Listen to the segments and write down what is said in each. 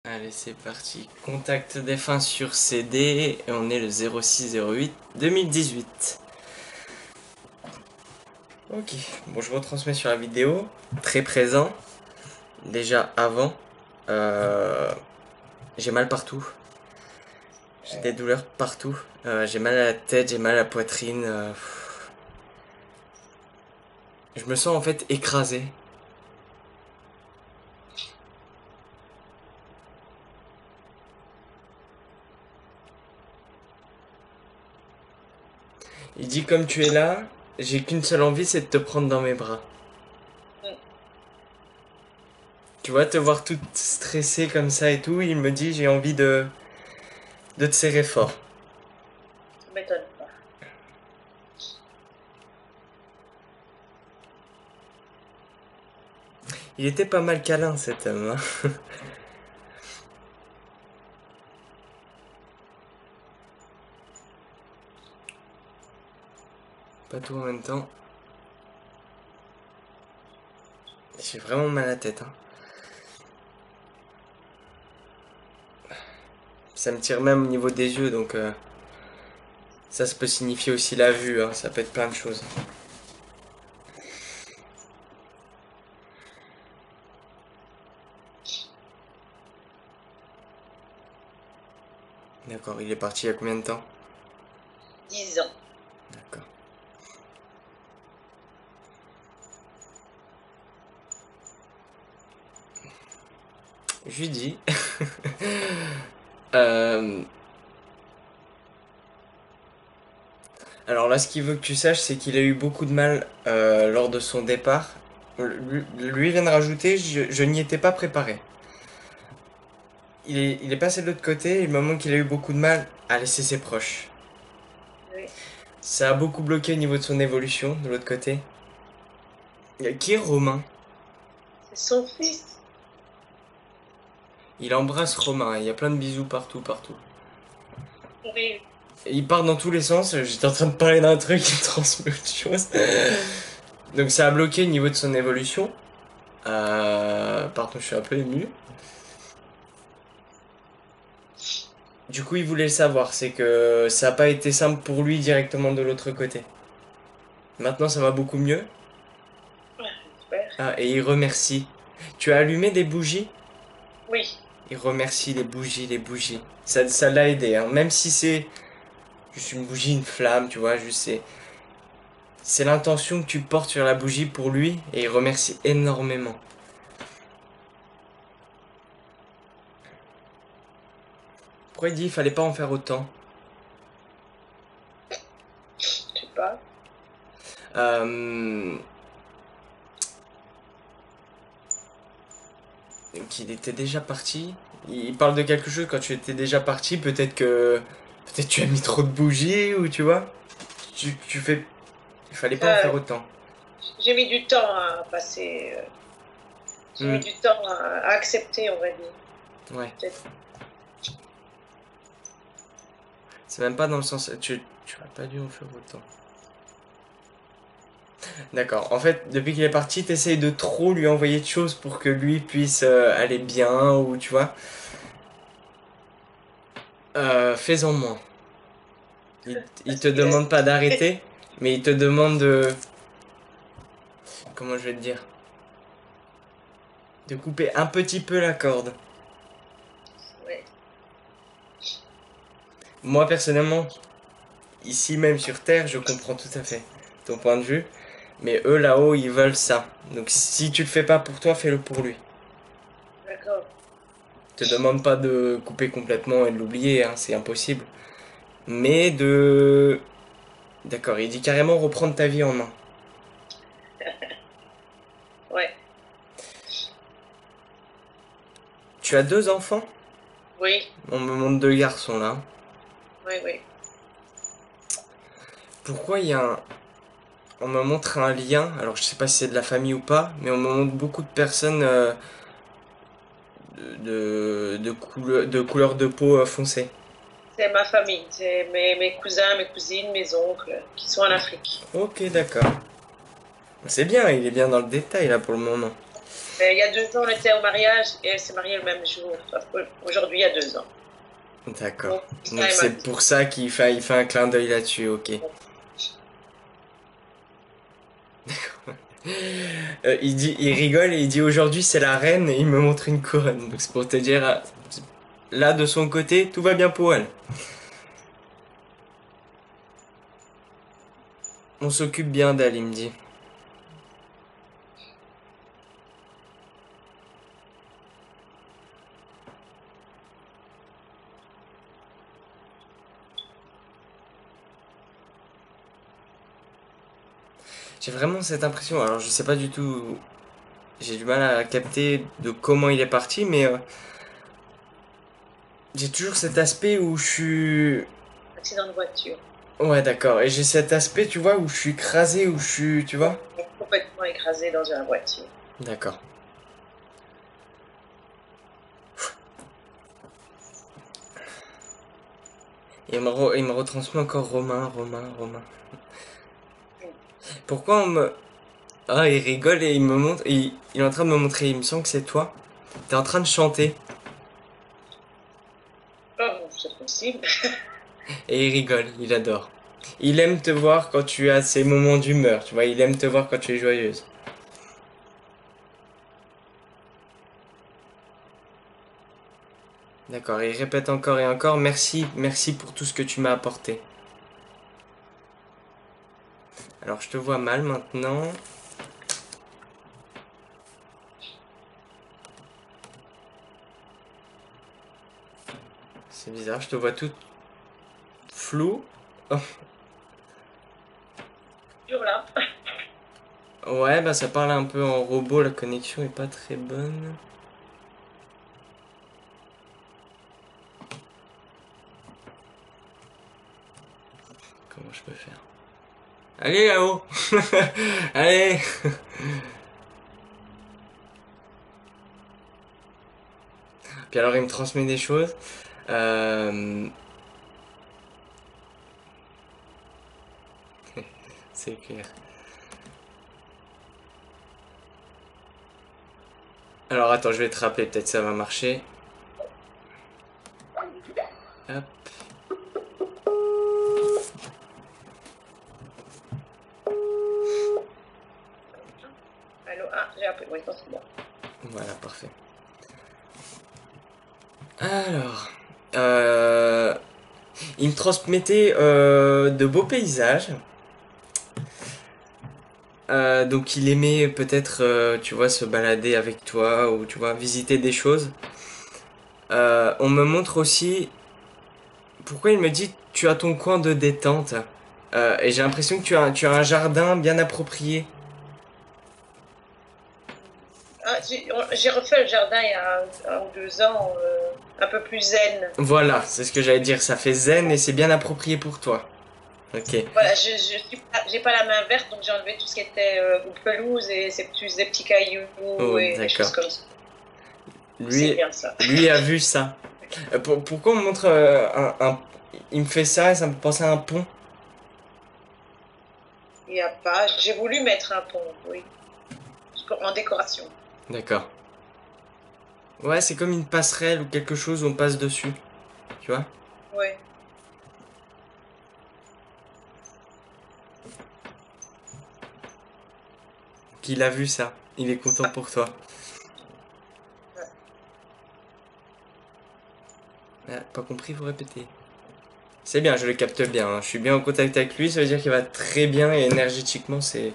Allez, c'est parti. Contact défunt sur CD et on est le 06 08 2018. Ok, bon, je retransmets sur la vidéo. Très présent. Déjà avant, euh, j'ai mal partout. J'ai des douleurs partout. J'ai mal à la tête, j'ai mal à la poitrine. Je me sens en fait écrasé. Il dit comme tu es là, j'ai qu'une seule envie, c'est de te prendre dans mes bras. Tu vois, te voir toute stressée comme ça et tout, il me dit j'ai envie de te serrer fort. Ça m'étonne pas. Il était pas mal câlin cet homme, hein. Pas tout en même temps. J'ai vraiment mal à la tête, hein. Ça me tire même au niveau des yeux, donc ça peut signifier aussi la vue, hein. Ça peut être plein de choses. D'accord, il est parti il y a combien de temps? 10 ans. D'accord. Je lui dis. Euh, Alors là, ce qu'il veut que tu saches, c'est qu'il a eu beaucoup de mal lors de son départ. Lui vient de rajouter, je n'y étais pas préparé. Il est passé de l'autre côté, et le moment qu'il a eu beaucoup de mal à laisser ses proches. Oui. Ça a beaucoup bloqué au niveau de son évolution, de l'autre côté. Qui est Romain? C'est son fils. Il embrasse Romain, il y a plein de bisous partout, partout. Oui. Et il part dans tous les sens, j'étais en train de parler d'un truc, il transmet autre chose. Donc ça a bloqué au niveau de son évolution. Pardon, je suis un peu ému. Du coup, il voulait le savoir, c'est que ça n'a pas été simple pour lui directement de l'autre côté. Maintenant, ça va beaucoup mieux. Ouais, j'espère. Ah, et il remercie. Tu as allumé des bougies? Oui. Il remercie les bougies, les bougies. Ça l'a aidé, hein. Même si c'est juste une bougie, une flamme, tu vois, juste c'est l'intention que tu portes sur la bougie pour lui et il remercie énormément. Pourquoi il dit qu'il fallait pas en faire autant? Je sais pas. euh, Qu'il était déjà parti. Il parle de quelque chose quand tu étais déjà parti. Peut-être tu as mis trop de bougies ou tu vois. Tu fais. Il fallait pas en Ça, faire autant. j'ai mis du temps à passer. J'ai mis Hmm, du temps à accepter, on va dire. ouais. Peut-être. C'est même pas dans le sens. Tu as pas dû en faire autant. D'accord. En fait, depuis qu'il est parti, t'essayes de trop lui envoyer de choses pour que lui puisse aller bien ou tu vois. Fais-en moins. Il te Parce qu'il a... demande pas d'arrêter, mais il te demande de. Comment je vais te dire? De couper un petit peu la corde. Ouais. Moi, personnellement, ici même sur Terre, je comprends tout à fait ton point de vue. Mais eux, là-haut, ils veulent ça. Donc si tu le fais pas pour toi, fais-le pour lui. D'accord. Te demande pas de couper complètement et de l'oublier, hein, c'est impossible. Mais de. D'accord, il dit carrément reprendre ta vie en main. Ouais. Tu as deux enfants? Oui. On me montre deux garçons là. Oui, oui. Pourquoi il y a un. On me montre un lien, alors je sais pas si c'est de la famille ou pas, mais on me montre beaucoup de personnes de couleur de peau foncée. C'est ma famille. C'est mes cousins, mes cousines, mes oncles qui sont en Afrique. Ok, d'accord. C'est bien, il est bien dans le détail là pour le moment. Il y a 2 ans, on était au mariage et elle s'est mariée le même jour. Aujourd'hui, il y a 2 ans. D'accord. Ça, Donc elle m'a c'est dit. pour ça il fait un clin d'œil là-dessus, ok. Il rigole et il dit aujourd'hui c'est la reine et il me montre une couronne. Donc c'est pour te dire, là de son côté, tout va bien pour elle. On s'occupe bien d'elle, il me dit. J'ai vraiment cette impression, alors je sais pas du tout, j'ai du mal à capter de comment il est parti, mais j'ai toujours cet aspect où je suis... Accident de voiture. Ouais, d'accord, et j'ai cet aspect, tu vois, où je suis écrasé, où je suis... Tu vois? Complètement écrasée dans une voiture. D'accord. Et il me retransmet encore Romain, Romain, Romain. Pourquoi on me... Ah, il rigole et il me montre... il est en train de me montrer, il me semble que c'est toi. T'es en train de chanter. Oh, c'est possible. Et il rigole, il adore. Il aime te voir quand tu as ces moments d'humeur, tu vois, il aime te voir quand tu es joyeuse. D'accord, et il répète encore et encore, merci, merci pour tout ce que tu m'as apporté. Alors je te vois mal maintenant. C'est bizarre, je te vois tout flou. Oh. Toujours là. Ouais, bah ça parle un peu en robot, la connexion est pas très bonne. Comment je peux faire? Allez là-haut. Allez. Puis alors il me transmet des choses. Euh, C'est clair. Alors attends, je vais te rappeler, peut-être ça va marcher. Hop. Allô, ah, j'ai appelé. Oui, c'est bon. Voilà, parfait. Alors, euh, il me transmettait de beaux paysages. Donc il aimait peut-être, tu vois, se balader avec toi ou tu vois, visiter des choses. On me montre aussi pourquoi il me dit tu as ton coin de détente. Et j'ai l'impression que tu as un jardin bien approprié. Ah, j'ai refait le jardin il y a 1 ou 2 ans, un peu plus zen. Voilà, c'est ce que j'allais dire. Ça fait zen et c'est bien approprié pour toi. Ok. Voilà, j'ai pas la main verte, donc j'ai enlevé tout ce qui était pelouse et c'est plus des petits cailloux Oh, et des choses d'accord. comme ça. C'est Lui, bien ça. lui a vu ça. Pourquoi on me montre il me fait ça et ça me fait penser à un pont. Il n'y a pas. J'ai voulu mettre un pont, oui, en décoration. D'accord. Ouais, c'est comme une passerelle ou quelque chose où on passe dessus. Tu vois? Oui. Qu'il a vu ça. Il est content pour toi. Ah, pas compris, faut répéter. C'est bien, je le capte bien, hein. Je suis bien en contact avec lui, ça veut dire qu'il va très bien et énergétiquement c'est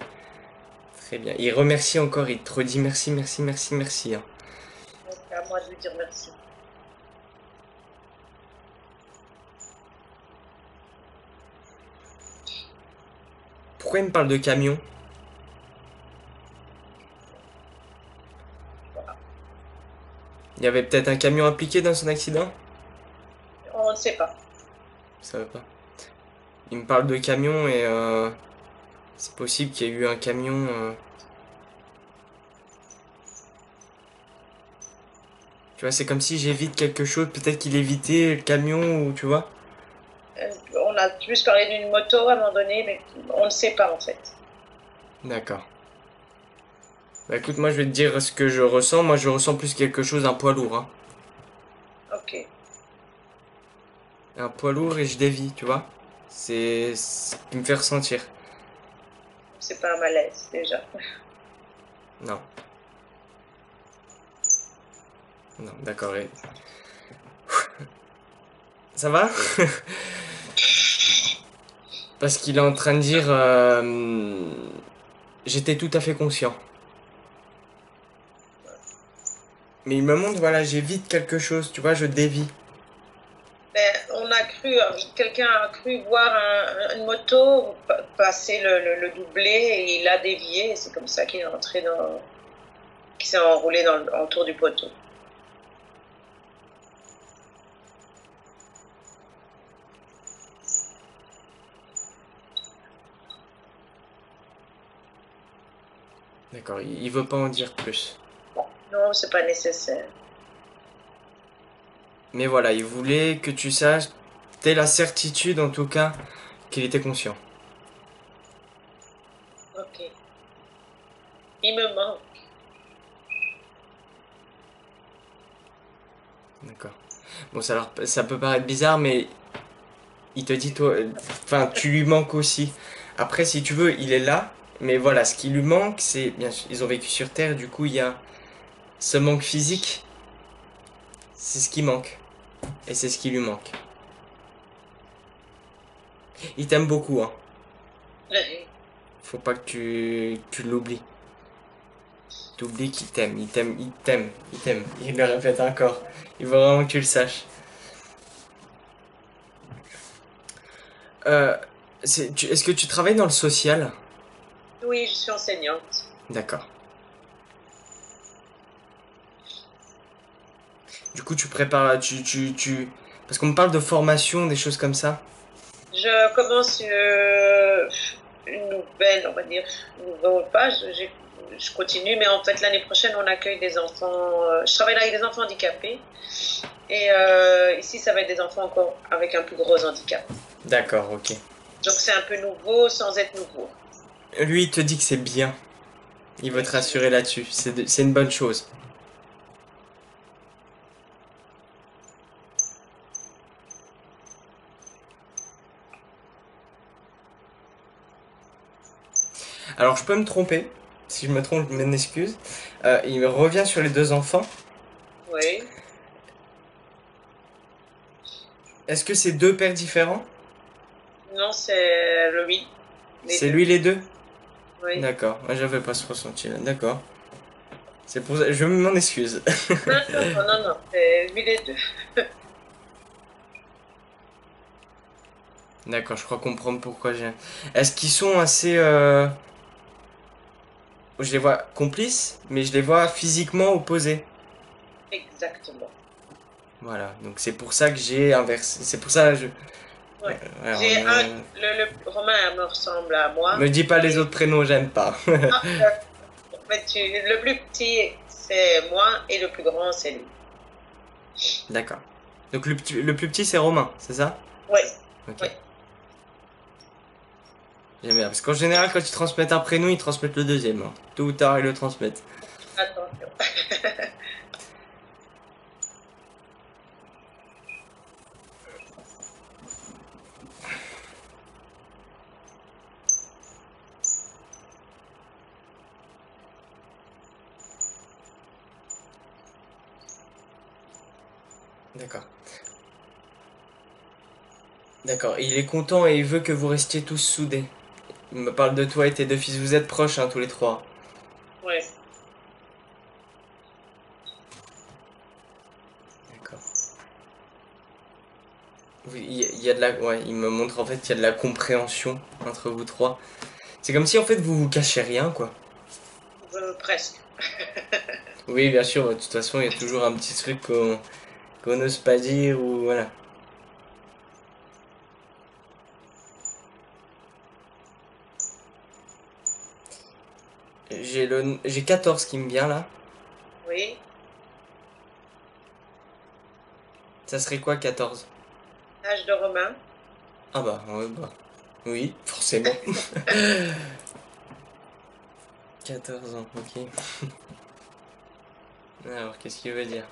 très bien. Il remercie encore, il te redit merci, merci, merci, merci, hein. C'est à moi de lui dire merci. Pourquoi il me parle de camion? Il y avait peut-être un camion impliqué dans son accident? On ne sait pas. Ça va pas. Il me parle de camion et c'est possible qu'il y ait eu un camion. Tu vois, c'est comme si j'évite quelque chose, peut-être qu'il évitait le camion ou tu vois. On a plus parlé d'une moto à un moment donné, mais on ne sait pas en fait. D'accord. Bah écoute, moi je vais te dire ce que je ressens. Moi je ressens plus quelque chose, un poids lourd. Hein. Ok, Un poids lourd et je dévie, tu vois. C'est ce qui me fait ressentir. c'est pas un malaise déjà. Non, non, d'accord. Ça va? Parce qu'il est en train de dire j'étais tout à fait conscient. Mais il me montre, voilà, j'évite quelque chose, tu vois, je dévie. Ben, on a cru, quelqu'un a cru voir une moto passer le doublé et il a dévié et c'est comme ça qu'il est entré qu'il s'est enroulé autour du poteau. D'accord, il veut pas en dire plus. Non, c'est pas nécessaire. Mais voilà, il voulait que tu saches, t'aies la certitude en tout cas, qu'il était conscient. Ok. Il me manque. D'accord. Bon, ça peut paraître bizarre, mais il te dit, toi, enfin, tu lui manques aussi. Après, si tu veux, il est là, mais voilà, ce qui lui manque, c'est, bien sûr, ils ont vécu sur Terre, du coup, il y a ce manque physique, c'est ce qui manque. Et c'est ce qui lui manque. Il t'aime beaucoup, hein. Faut pas que tu l'oublies. T'oublies qu'il t'aime, il t'aime, il t'aime, il t'aime. Il le répète encore. Il veut vraiment que tu le saches. Euh, est-ce que tu travailles dans le social? Oui, je suis enseignante. D'accord. Du coup, tu prépares, parce qu'on me parle de formation, des choses comme ça. Je commence une nouvelle, on va dire, une nouvelle page. Je continue, mais en fait, l'année prochaine, on accueille des enfants. Je travaille avec des enfants handicapés. Et ici, ça va être des enfants encore avec un plus gros handicap. D'accord, ok. Donc, c'est un peu nouveau sans être nouveau. Lui, il te dit que c'est bien. Il veut te Ok. rassurer là-dessus. C'est une bonne chose. Alors, je peux me tromper. Si je me trompe, je m'en excuse. Il revient sur les deux enfants. Oui. Est-ce que c'est deux pères différents? Non, c'est le oui. Les C'est deux. lui les deux? Oui. D'accord. Moi, j'avais pas ce ressenti-là. D'accord. C'est pour ça. Je m'en excuse. Non, non, non, non, non. C'est lui les deux. D'accord, je crois comprendre pourquoi j'ai. Est-ce qu'ils sont assez. Je les vois complices, mais je les vois physiquement opposés. Exactement. Voilà, donc c'est pour ça que j'ai inversé. C'est pour ça que je. Ouais. Ouais, J'ai le Romain me ressemble à moi. Me dis pas les Et autres prénoms, j'aime pas. ah, en fait, le plus petit, c'est moi et le plus grand, c'est lui. D'accord. Donc le plus petit, c'est Romain, c'est ça? Oui, Ok. oui. J'aime bien. Parce qu'en général, quand ils transmettent un prénom, ils transmettent le deuxième. Hein. Tôt ou tard, ils le transmettent. Attention. D'accord. D'accord. Il est content et il veut que vous restiez tous soudés. Il me parle de toi et tes deux fils. Vous êtes proches, hein, tous les trois. Oui. D'accord. Il y a de la, ouais, il me montre en fait qu'il y a de la compréhension entre vous trois. C'est comme si en fait vous vous cachez rien, quoi. Presque. Oui, bien sûr, de toute façon, il y a toujours un petit truc qu'on n'ose pas dire ou voilà. J'ai 14 qui me vient là. Oui. Ça serait quoi 14? Âge de Romain. Ah bah, ouais, bah. Oui, forcément. 14 ans, ok. Alors, qu'est-ce qu'il veut dire?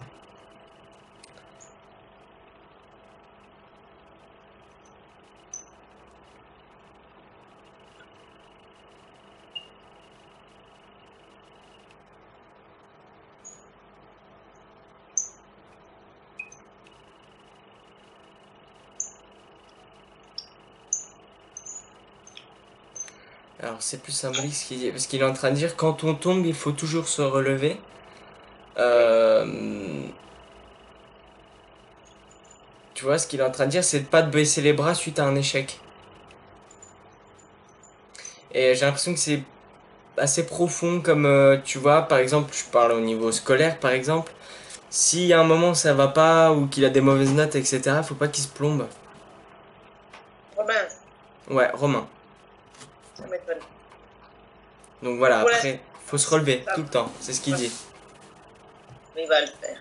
Alors, c'est plus symbolique ce qu'il dit, parce qu'il est en train de dire quand on tombe, il faut toujours se relever. Oui. Euh, Tu vois, ce qu'il est en train de dire, c'est de pas de baisser les bras suite à un échec. Et j'ai l'impression que c'est assez profond, comme tu vois, par exemple, je parle au niveau scolaire, par exemple. Si à un moment ça va pas ou qu'il a des mauvaises notes, etc., faut pas qu'il se plombe. Romain, Ouais, Romain. ça m'étonne. Donc voilà, Pour l'instant, après, faut se relever ça tout le temps, c'est ce qu'il va. dit. Il va le faire.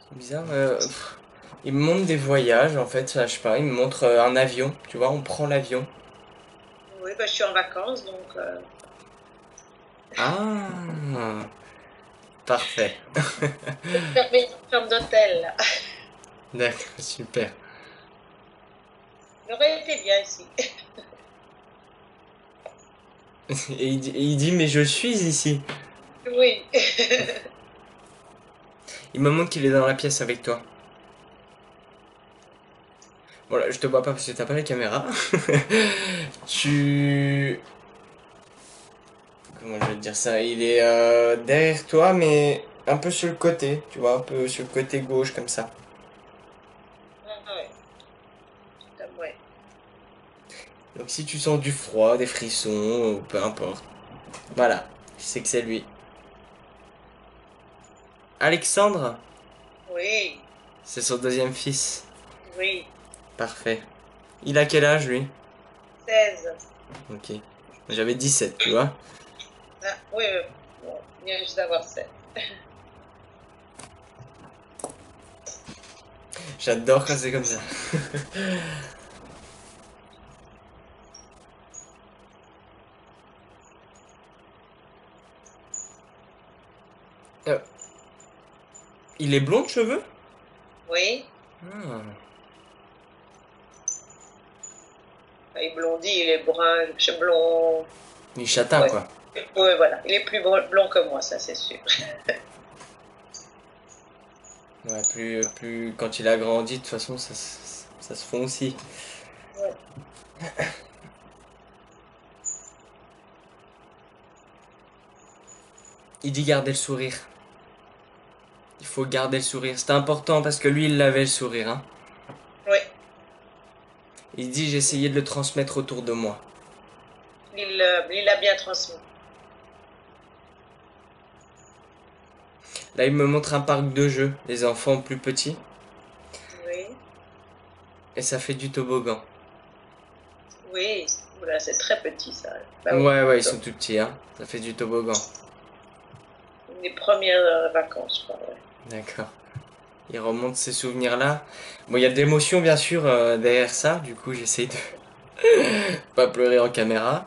C'est bizarre. Il me montre des voyages, en fait, je sais pas, il me montre un avion, tu vois, on prend l'avion. Oui, bah, je suis en vacances, donc Ah, parfait. je vais faire mes chambre d'hôtel, là. D'accord, super. Il aurait été bien ici. Et il dit, mais je suis ici. Oui. Il me montre qu'il est dans la pièce avec toi. Voilà, je te vois pas parce que t'as pas la caméra. Tu... Comment je vais te dire ça? Il est derrière toi, mais un peu sur le côté, tu vois, un peu sur le côté gauche comme ça. Ah ouais, comme ouais. Donc si tu sens du froid, des frissons, ou peu importe, voilà, je sais que c'est lui. Alexandre, Oui, c'est son deuxième fils. oui. Parfait. Il a quel âge lui? 16. Ok. J'avais 17, tu vois. Ah, oui, oui. Bon, il vient juste d'avoir 7. J'adore quand c'est comme ça. Euh, il est blond de cheveux? Oui. Ah. Il est blondi, il est brun, blond. Il est châtain Ouais. quoi. Oui, voilà. Il est plus blond que moi, ça, c'est sûr. Ouais, plus quand il a grandi, de toute façon, ça se fond aussi. Ouais. Il dit garder le sourire. Il faut garder le sourire. C'est important parce que lui, il avait le sourire. Hein. Oui. Il dit j'ai essayé de le transmettre autour de moi. Il l'a bien transmis. Là, il me montre un parc de jeux, les enfants plus petits, Oui. et ça fait du toboggan. Oui. Voilà, c'est très petit, ça. Bah oui. Ouais, ouais, ils Donc, sont tout petits, hein. Ça fait du toboggan. les premières vacances, je crois. Ouais. D'accord. Il remonte ces souvenirs-là. Bon, il y a de l'émotion, bien sûr, derrière ça. Du coup, j'essaye de pas pleurer en caméra.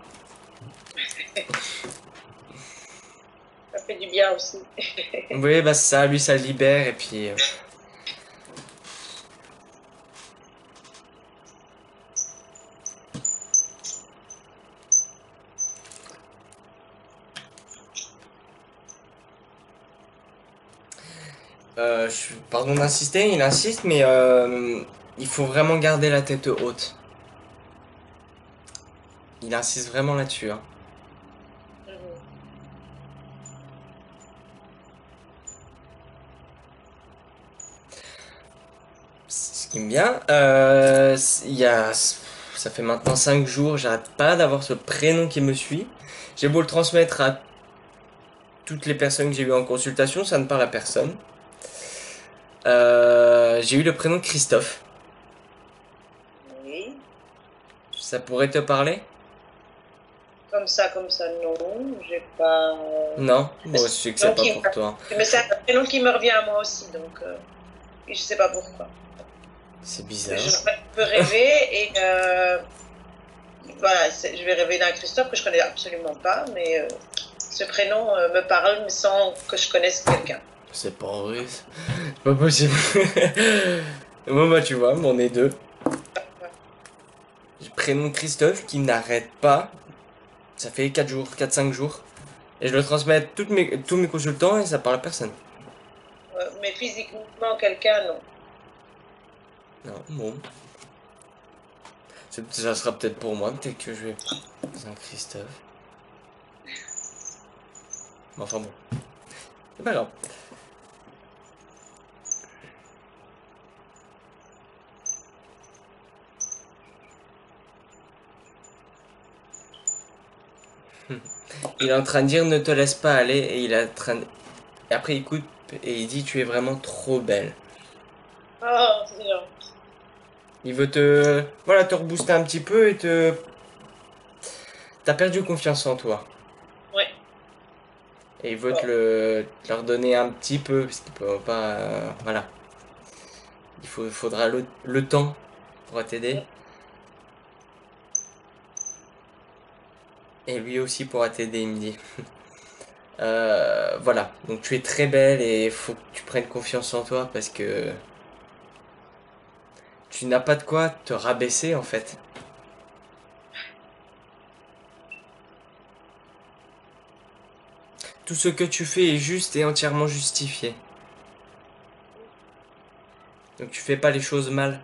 Ça fait du bien aussi. Oui, bah ça, lui, ça le libère, et puis... pardon d'insister, il insiste, mais il faut vraiment garder la tête haute. Il insiste vraiment là-dessus. Hein. Mhm. Ce qui me vient, ça fait maintenant 5 jours, j'arrête pas d'avoir ce prénom qui me suit. J'ai beau le transmettre à toutes les personnes que j'ai eues en consultation, ça ne parle à personne. J'ai eu le prénom Christophe. Oui. Ça pourrait te parler? Comme comme ça, non. J'ai pas. Non? Moi je sais que c'est Donc, pas pour toi. mais c'est un prénom qui me revient à moi aussi, donc et je sais pas pourquoi. C'est bizarre. Je peux rêver et voilà, je vais rêver d'un Christophe que je connais absolument pas, mais ce prénom me parle mais sans que je connaisse quelqu'un. C'est pas vrai. C'est pas possible. Moi, bah, tu vois, on est deux. Prénom Christophe qui n'arrête pas. Ça fait 4 jours, 4-5 jours. Et je le transmets à tous mes consultants et ça parle à personne. Mais physiquement, quelqu'un, non. Non, bon. Ça sera peut-être pour moi, peut-être que je vais. C'est un Christophe. Mais enfin bon. C'est pas grave. Il est en train de dire ne te laisse pas aller et il est en train de... Et après il coupe et il dit tu es vraiment trop belle. Oh, c'est gentil. Il veut te... Voilà, te rebooster un petit peu et te... T'as perdu confiance en toi. Ouais. Et il veut Bon. te leur donner un petit peu, parce qu'il peut pas... voilà. Faudra le temps pour t'aider. Et lui aussi pourra t'aider, il me dit. Voilà, donc tu es très belle et il faut que tu prennes confiance en toi parce que tu n'as pas de quoi te rabaisser en fait. Tout ce que tu fais est juste et entièrement justifié. Donc tu fais pas les choses mal.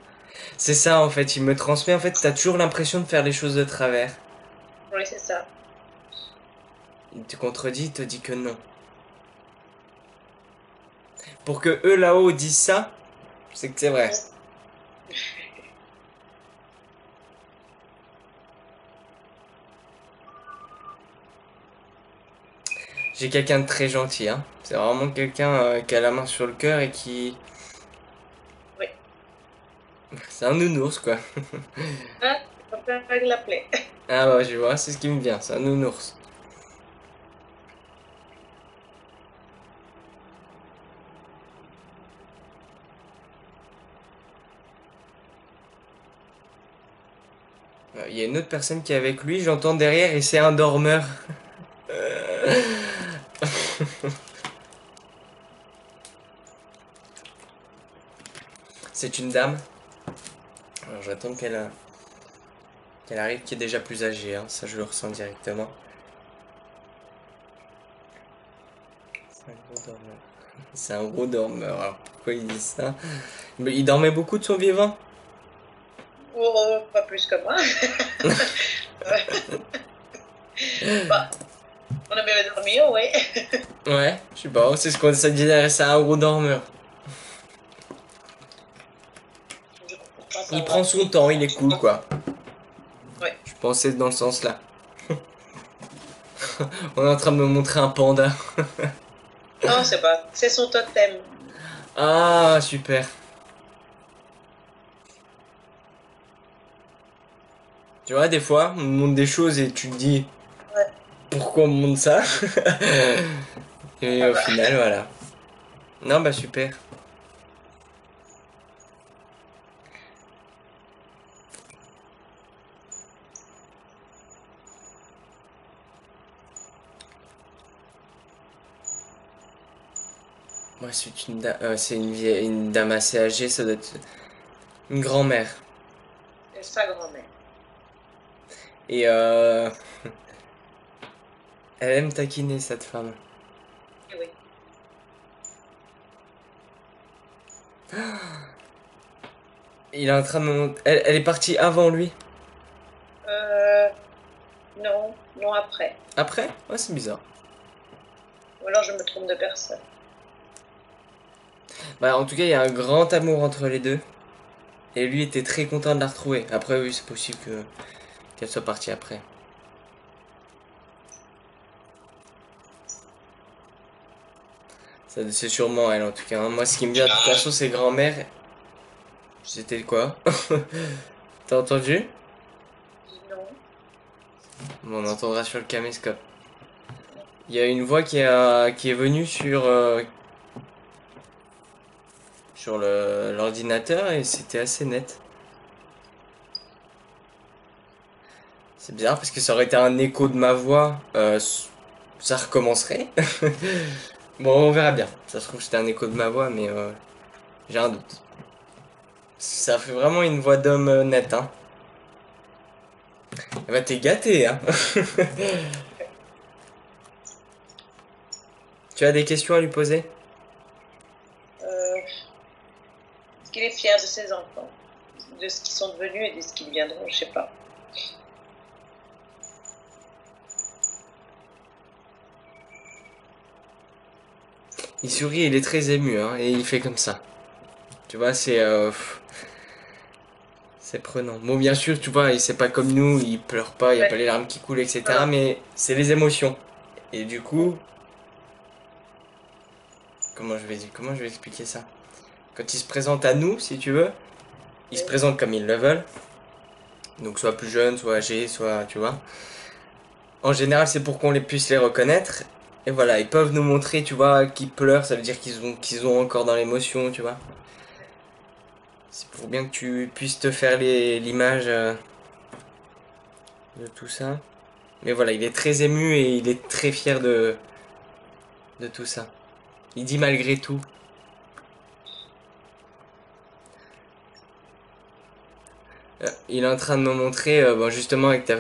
C'est ça en fait, il me transmet en fait, t'as toujours l'impression de faire les choses de travers. Oui, c'est ça. Il te contredit, il te dit que non. Pour que eux là-haut disent ça, c'est que c'est vrai. J'ai quelqu'un de très gentil, hein. C'est vraiment quelqu'un qui a la main sur le cœur et qui... Oui. C'est un nounours quoi. Ah, on peut l'appeler. Ah ouais, je vois, c'est ce qui me vient, c'est un nounours. Il y a une autre personne qui est avec lui, j'entends derrière et c'est un dormeur. C'est une dame. Alors j'attends qu'elle arrive, qui est déjà plus âgée, hein. Ça je le ressens directement. C'est un gros dormeur. C'est un gros dormeur, alors pourquoi il dit ça? Mais il dormait beaucoup de son vivant? Oh, pas plus que moi. Bah, on a bien dormi, oui. Ouais, je sais pas, c'est ce qu'on ça disait, c'est un gros dormeur. Il prend son temps, il est cool quoi. Ouais. Je pensais dans le sens là. On est en train de me montrer un panda. Non, c'est pas. C'est son totem. Ah, super. Tu vois, des fois, on me montre des choses et tu te dis Ouais. pourquoi on me montre ça? Et Ça au va. final, voilà. Non, bah super. Moi, c'est une dame assez âgée, ça doit être une grand-mère. C'est sa grand-mère. Et elle aime taquiner cette femme. Eh oui. Il est en train de me montrer. Elle est partie avant lui. Euh, non, non après. Après? Ouais, c'est bizarre. Ou alors je me trompe de personne. Bah, en tout cas, il y a un grand amour entre les deux. Et lui était très content de la retrouver. Après, oui, c'est possible qu'elle soit partie après. C'est sûrement elle en tout cas, hein. Moi, ce qui me vient de toute façon, c'est grand-mère. C'était quoi? T'as entendu? Non. Bon, on entendra sur le caméscope. Il y a une voix qui est venue sur l'ordinateur et c'était assez net. C'est bizarre parce que ça aurait été un écho de ma voix, ça recommencerait. Bon, on verra bien. Ça se trouve c'était un écho de ma voix, mais j'ai un doute. Ça fait vraiment une voix d'homme nette, hein. Eh bah t'es gâté, hein. Tu as des questions à lui poser? Est-ce qu'il est fier de ses enfants, de ce qu'ils sont devenus et de ce qu'ils viendront, je sais pas. Il sourit, il est très ému, hein, et il fait comme ça. Tu vois, c'est prenant. Bon, bien sûr, tu vois, c'est pas comme nous, il pleure pas, il y a pas les larmes qui coulent, etc. Voilà. Mais c'est les émotions. Et du coup, comment je vais expliquer ça? Quand il se présente à nous, si tu veux, ils se présentent comme ils le veulent. Donc soit plus jeunes, soit âgés, soit, tu vois. En général, c'est pour qu'on puisse les reconnaître. Et voilà, ils peuvent nous montrer, tu vois, qu'ils pleurent, ça veut dire qu'ils ont encore dans l'émotion, tu vois. C'est pour bien que tu puisses te faire l'image de tout ça. Mais voilà, il est très ému et il est très fier de tout ça. Il dit malgré tout. Il est en train de me montrer, bon, justement, avec ta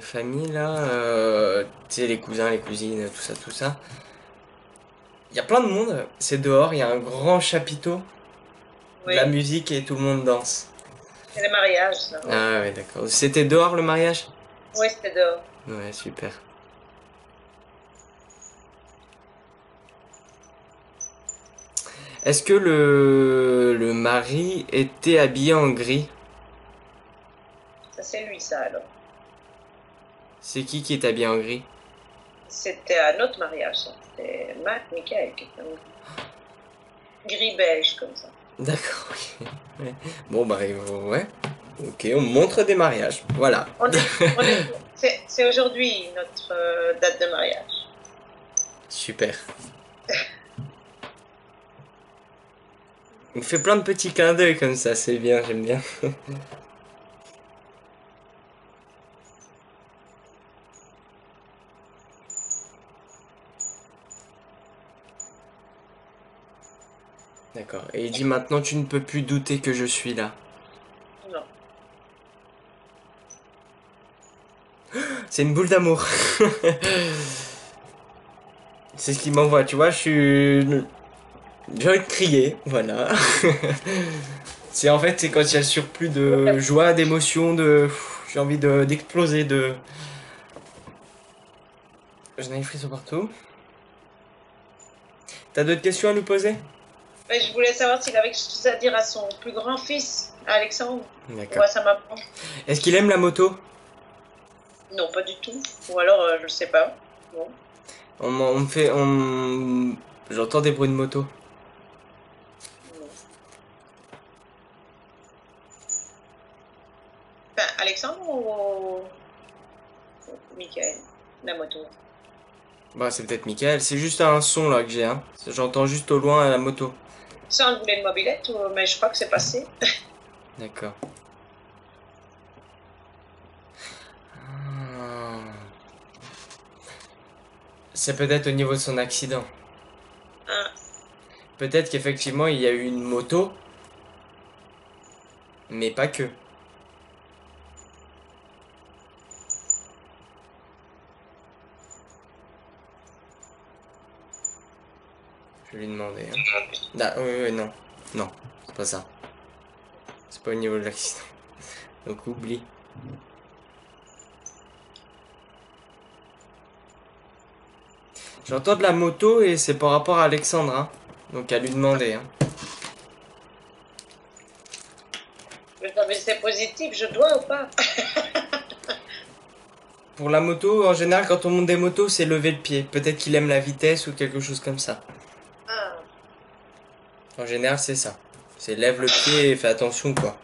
famille, là, tu sais, les cousins, les cousines, tout ça, tout ça. Il y a plein de monde, c'est dehors, il y a un grand chapiteau, de la Oui, musique et tout le monde danse. c'est les mariages, là. Ouais. Ah ouais, d'accord. C'était dehors le mariage? Oui, c'était dehors. Ouais, super. Est-ce que le mari était habillé en gris? Ça, c'est lui, ça, alors. C'est qui est habillé en gris? C'était un autre mariage, ça. C'était Matt Michael qui était en gris beige, comme ça. D'accord, ok. Ouais. Bon, bah, ouais. Ok, on montre des mariages. Voilà. C'est aujourd'hui notre date de mariage. Super. On fait plein de petits clins d'œil comme ça, c'est bien, j'aime bien. D'accord. Et il dit maintenant tu ne peux plus douter que je suis là. Non. C'est une boule d'amour. C'est ce qu'il m'envoie, tu vois, j'ai envie de crier, voilà. C'est quand il y a le surplus de joie, d'émotion, j'ai envie d'exploser, J'en ai les frissons partout. T'as d'autres questions à nous poser? Mais je voulais savoir s'il avait quelque chose à dire à son plus grand fils, Alexandre, ou D'accord. à sa maman. Est-ce qu'il aime la moto? Non, pas du tout. Ou alors, je sais pas. Bon. On me fait, J'entends des bruits de moto. Non. Enfin, Alexandre ou Michael, la moto. Bah c'est peut-être Michael, c'est juste un son là que j'ai, hein. J'entends juste au loin la moto. Ça, on voulait une mobilette, mais je crois que c'est passé. D'accord. Ah. C'est peut-être au niveau de son accident. Ah, Peut-être qu'effectivement il y a eu une moto, mais pas que. Je vais lui demander, hein. Ah, oui, oui, non. Non, c'est pas ça. C'est pas au niveau de l'accident. Donc oublie. J'entends de la moto et c'est par rapport à Alexandre, hein. Donc à lui demander, hein. mais c'est positif, je dois ou pas? Pour la moto, en général, quand on monte des motos, c'est lever le pied. Peut-être qu'il aime la vitesse ou quelque chose comme ça. Ah, En général, c'est ça. C'est lève le pied et fais attention, quoi.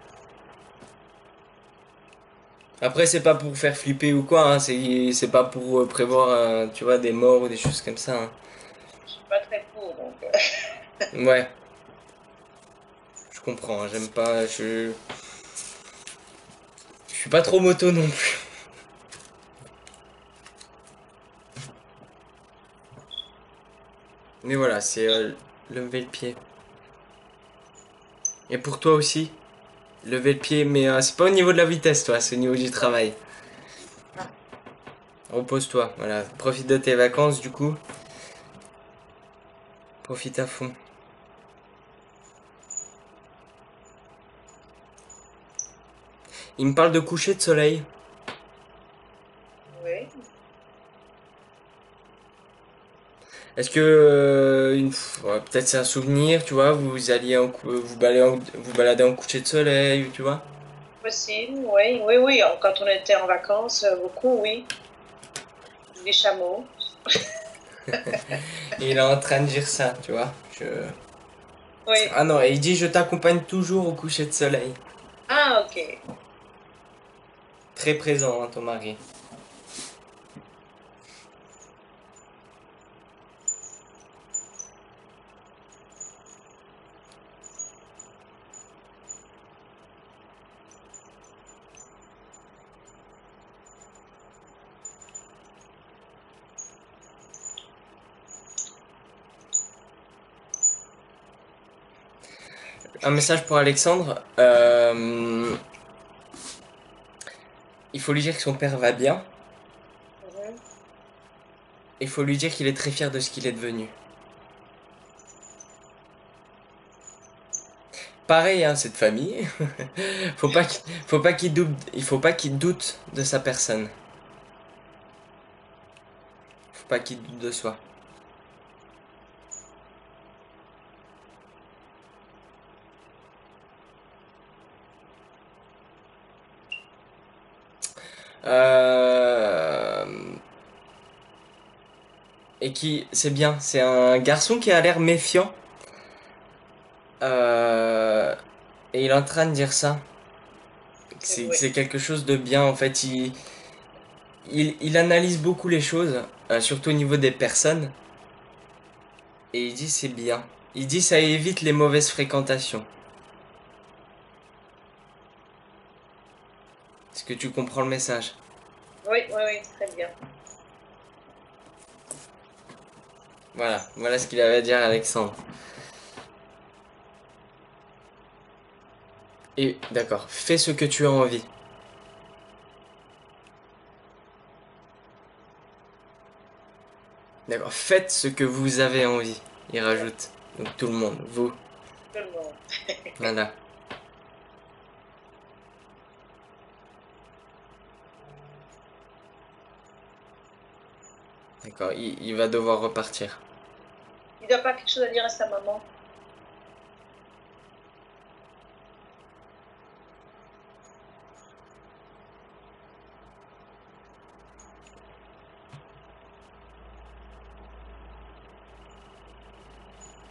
Après, c'est pas pour faire flipper ou quoi, hein, c'est pas pour prévoir, tu vois, des morts ou des choses comme ça, hein. Je suis pas très pour, donc. Ouais, je comprends, hein, j'aime pas, je suis pas trop moto non plus. Mais voilà, c'est lever le pied. Et pour toi aussi, lever le pied, mais c'est pas au niveau de la vitesse, toi, c'est au niveau du travail. Ah, Repose-toi, voilà, profite de tes vacances du coup, profite à fond. Il me parle de coucher de soleil. oui. Est-ce que ouais, peut-être c'est un souvenir, tu vois, vous alliez vous baladez en coucher de soleil, tu vois. Possible, oui, oui, oui. Quand on était en vacances, beaucoup, oui. Des chameaux. Et il est en train de dire ça, tu vois. Oui. Ah non, et il dit je t'accompagne toujours au coucher de soleil. Ah, ok. Très présent, hein, ton mari. Un message pour Alexandre. Il faut lui dire que son père va bien. Mhm. Il faut lui dire qu'il est très fier de ce qu'il est devenu. Pareil, hein, cette famille. Faut pas qu'il doute, il faut pas qu'il doute de sa personne. Faut pas qu'il doute de soi. Euh, et qui, c'est bien, c'est un garçon qui a l'air méfiant. Euh, et il est en train de dire ça. C'est Que vrai. c'est quelque chose de bien en fait. Il analyse beaucoup les choses, surtout au niveau des personnes. Et il dit c'est bien. Il dit ça évite les mauvaises fréquentations. Est-ce que tu comprends le message? Oui, oui, oui, très bien. Voilà, voilà ce qu'il avait à dire à Alexandre. Et d'accord, fais ce que tu as envie. D'accord, faites ce que vous avez envie. Il Ouais, rajoute. Donc tout le monde, vous. tout le monde. Voilà. D'accord, il va devoir repartir. Il n'a pas quelque chose à dire à sa maman.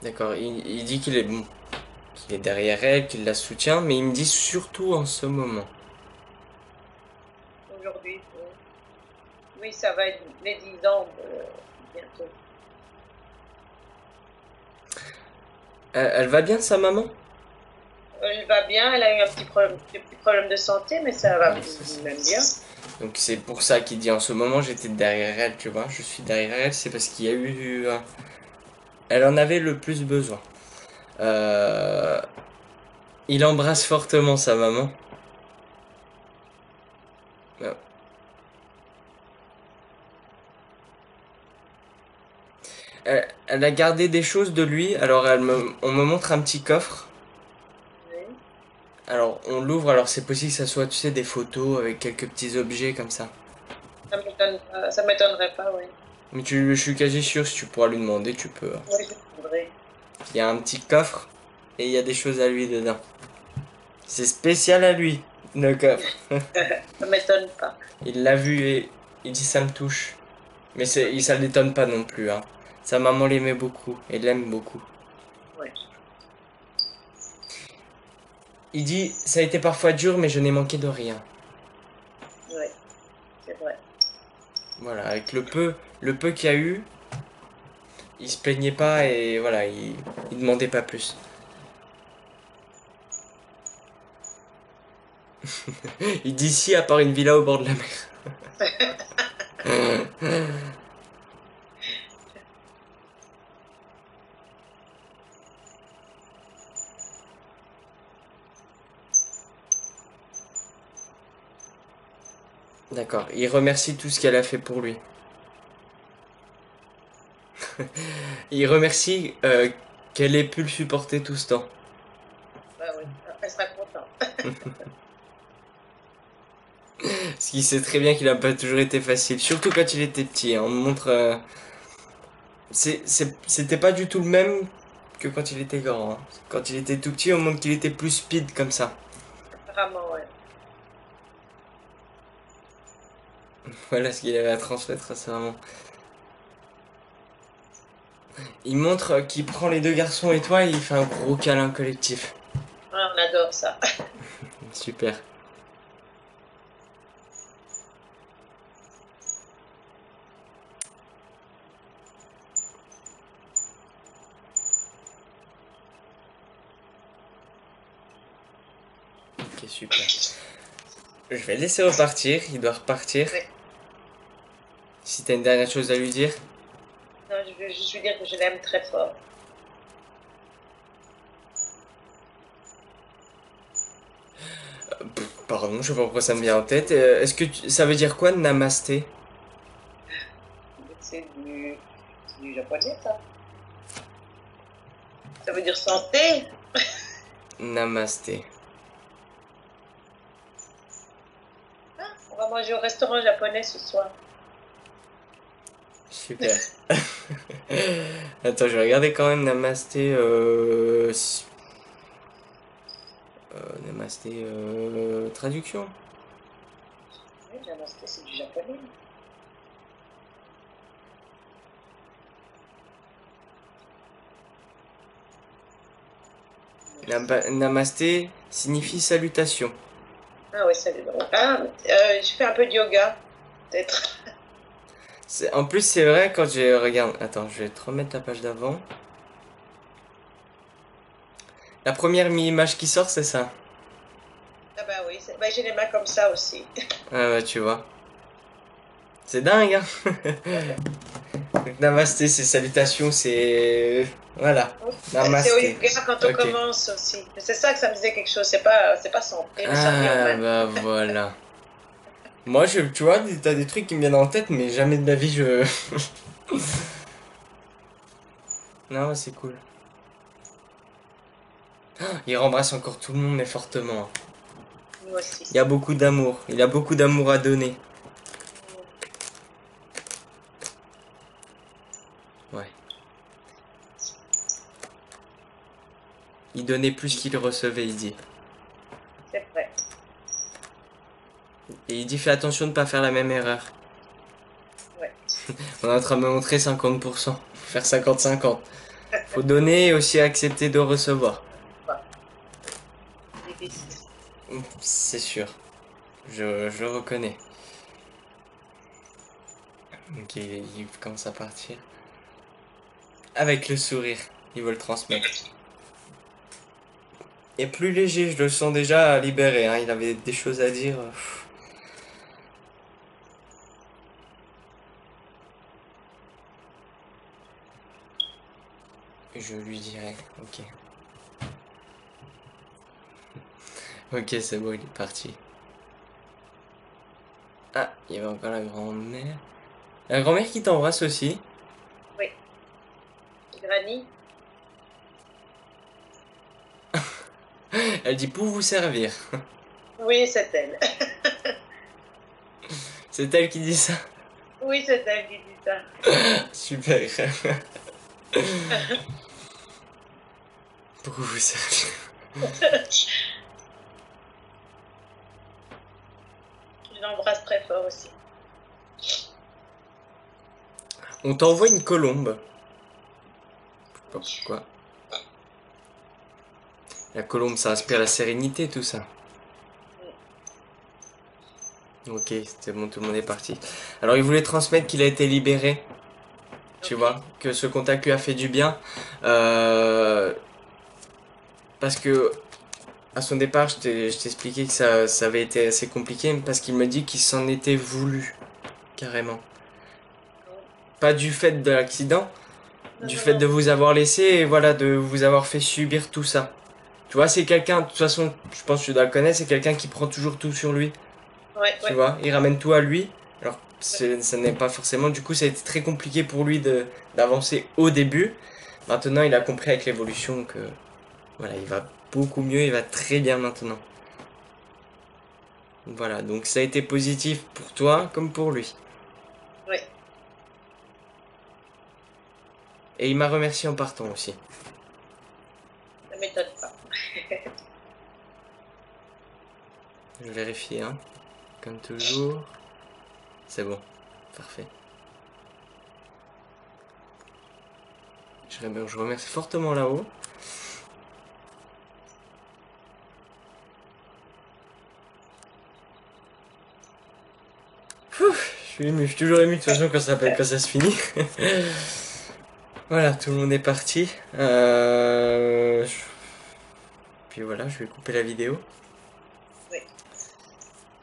D'accord, il dit qu'il est bon, qu'il est derrière elle, qu'il la soutient, mais il me dit surtout en ce moment. Aujourd'hui. Oui, ça va être les 10 ans bientôt. Elle va bien, sa maman? Elle va bien, elle a eu des petits problèmes de santé, mais ça va Ouais, c'est ça. même bien. Donc c'est pour ça qu'il dit en ce moment j'étais derrière elle, tu vois. Je suis derrière elle, c'est parce qu'il y a eu... elle en avait le plus besoin. Euh, il embrasse fortement sa maman. Euh, elle a gardé des choses de lui, alors on me montre un petit coffre. Oui. Alors on l'ouvre, alors c'est possible que ça soit, tu sais, des photos avec quelques petits objets comme ça. Ça m'étonnerait pas, oui. Mais je suis quasi sûr, si tu pourras lui demander, tu peux. Oui, je voudrais. Il y a un petit coffre et il y a des choses à lui dedans. C'est spécial à lui, le coffre. Ça m'étonne pas. Il l'a vu et il dit ça me touche. Mais ça l'étonne pas non plus, hein. Sa maman l'aimait beaucoup et l'aime beaucoup. Oui. Il dit ça a été parfois dur mais je n'ai manqué de rien. c'est vrai. Voilà, avec le peu qu'il y a eu, il se plaignait pas et voilà, il demandait pas plus. Il dit si à part une villa au bord de la mer. D'accord, il remercie tout ce qu'elle a fait pour lui. Il remercie qu'elle ait pu le supporter tout ce temps. Bah oui, elle sera contente. Parce qu'il sait très bien qu'il n'a pas toujours été facile, surtout quand il était petit, hein. On montre. C'était pas du tout le même que quand il était grand, hein. Quand il était tout petit, on montre qu'il était plus speed comme ça. Apparemment, ouais. Voilà ce qu'il avait à transmettre, c'est vraiment. Il montre qu'il prend les deux garçons et toi et il fait un gros câlin collectif. Ah, on adore ça. Super. Ok, super. Je vais le laisser repartir, il doit repartir. Ouais. Si t'as une dernière chose à lui dire. Non, je veux juste lui dire que je l'aime très fort. Pardon, je sais pas pourquoi ça me vient en tête. Est-ce que ça veut dire quoi, namasté? C'est du japonais, ça. Ça veut dire santé. Namasté. Ah, on va manger au restaurant japonais ce soir. Super. Attends, je vais regarder quand même namasté. Namasté. Traduction. Oui, namasté, c'est du japonais. Namasté signifie salutation. Ah oui, salut. Ah, je fais un peu de yoga, peut-être. En plus, c'est vrai quand j'ai. Regarde, attends, je vais te remettre la page d'avant. La première image qui sort, c'est ça. Ah bah oui, bah, j'ai les mains comme ça aussi. Ah ouais, tu vois. C'est dingue, hein. Donc, namasté, c'est salutations, c'est. Voilà. C'est au Namasté. yoga quand on Ok. commence aussi. C'est ça que ça me disait quelque chose. C'est pas santé, mais ça revient au Ah même. bah voilà. Moi, tu vois, t'as des trucs qui me viennent en tête, mais jamais de la vie je. Non, c'est cool. Il rembrasse encore tout le monde, mais fortement. Moi aussi. Il y a beaucoup d'amour. Il a beaucoup d'amour à donner. Ouais. Il donnait plus qu'il recevait, il dit. C'est vrai. Et il dit fais attention de ne pas faire la même erreur. Ouais. On est en train de me montrer 50%. Faut faire 50-50. Faut donner et aussi accepter de recevoir. Bah, difficile. C'est sûr. Je le reconnais. Ok, il commence à partir. Avec le sourire, il veut le transmettre. Et plus léger, je le sens déjà libéré, hein. Il avait des choses à dire. Je lui dirai, ok. Ok, c'est bon, il est parti. Ah, il y avait encore la grand-mère. La grand-mère qui t'embrasse aussi. Oui. Granny. Elle dit pour vous servir. Oui, c'est elle. C'est elle qui dit ça. Oui, c'est elle qui dit ça. Super. Pour vous servir. Je l'embrasse très fort aussi. On t'envoie une colombe. Je sais pas pourquoi. La colombe, ça inspire la sérénité, tout ça. Ok, c'était bon, tout le monde est parti. Alors il voulait transmettre qu'il a été libéré. Tu Ok. vois, que ce contact lui a fait du bien. Parce que à son départ, je t'expliquais que ça avait été assez compliqué, parce qu'il me dit qu'il s'en était voulu, carrément. Pas du fait de l'accident, Non, du non, fait non. de vous avoir laissé, et voilà, de vous avoir fait subir tout ça. Tu vois, c'est quelqu'un, de toute façon, je pense que tu dois le connaître, c'est quelqu'un qui prend toujours tout sur lui. Ouais, Tu ouais. vois, il ramène tout à lui. Alors, ça n'est pas forcément, du coup, ça a été très compliqué pour lui d'avancer au début. Maintenant, il a compris avec l'évolution que, voilà, il va beaucoup mieux, il va très bien maintenant. Voilà, donc ça a été positif pour toi comme pour lui. Ouais. Et il m'a remercié en partant aussi. Ça m'étonne pas. Je vérifie, hein. Comme toujours. C'est bon. Parfait. Je remercie fortement là-haut. Je suis ému, je suis toujours ému de toute façon quand ça se finit. Voilà, tout le monde est parti. Puis voilà, je vais couper la vidéo. Oui.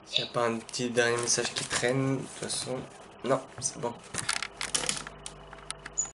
S'il n'y a pas un petit dernier message qui traîne, de toute façon. Non, c'est bon.